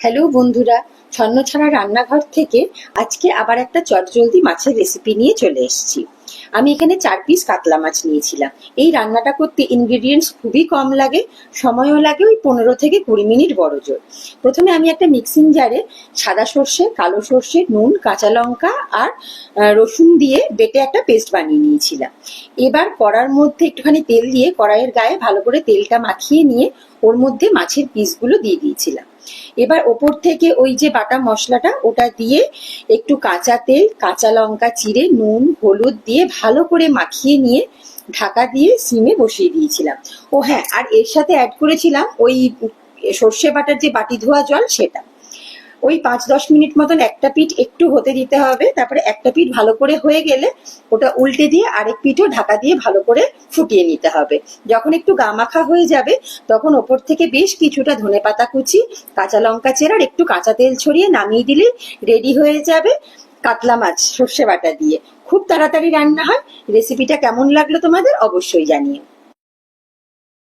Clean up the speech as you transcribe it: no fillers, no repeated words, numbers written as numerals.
Hello বন্ধুরা, ছন্নছাড়া রান্নাঘর থেকে আজকে আবার একটা চটজলদি মাছের রেসিপি নিয়ে চলে এসেছি। আমি এখানে 4 পিস কাতলা মাছ নিয়েছিলাম। এই রান্নাটা করতে ইনগ্রেডিয়েন্টস খুবই কম লাগে, সময়ও লাগে ওই 15 থেকে 20 মিনিট বড়জোর। প্রথমে আমি একটা মিক্সিং জারে সাদা সর্ষে, কালো সর্ষে, নুন, কাঁচা লঙ্কা আর রসুন দিয়ে বেটে একটা পেস্ট বানিয়ে নিয়েছিলাম। এবার কড়ার মধ্যে একটুখানি তেল দিয়ে কড়াইয়ের গায়ে ভালো করে তেলটা মাখিয়ে নিয়ে ওর মধ্যে মাছের পিসগুলো দিয়ে দিয়েছিলাম। এবার ওপর থেকে ওই যে বাটা মশলাটা ওটা দিয়ে একটু কাঁচা তেল, কাঁচা লঙ্কা চিড়ে, নুন, হলুদ দিয়ে ভালো করে মাখিয়ে নিয়ে ঢাকা দিয়ে সিমে বসিয়ে দিয়েছিলাম। ও হ্যাঁ, আর এর সাথে অ্যাড করেছিলাম ওই সর্ষে বাটার যে বাটি ধোয়া জল সেটা। ওই 5-10 মিনিট মতন একটা পিঠ একটু হতে দিতে হবে। তারপরে একটা পিঠ ভালো করে হয়ে গেলে ওটা উল্টে দিয়ে আরেক পিঠও ঢাকা দিয়ে ভালো করে ফুটিয়ে নিতে হবে। যখন একটু গামাখা হয়ে যাবে তখন ওপর থেকে বেশ কিছুটা ধনেপাতা কুচি, কাঁচা লঙ্কা চেরা আর একটু কাঁচা তেল ছড়িয়ে নামিয়ে দিলে রেডি হয়ে যাবে কাতলা মাছ সর্ষে বাটা দিয়ে। খুব তাড়াতাড়ি রান্না হয়। রেসিপিটা কেমন লাগলো তোমাদের অবশ্যই জানিও।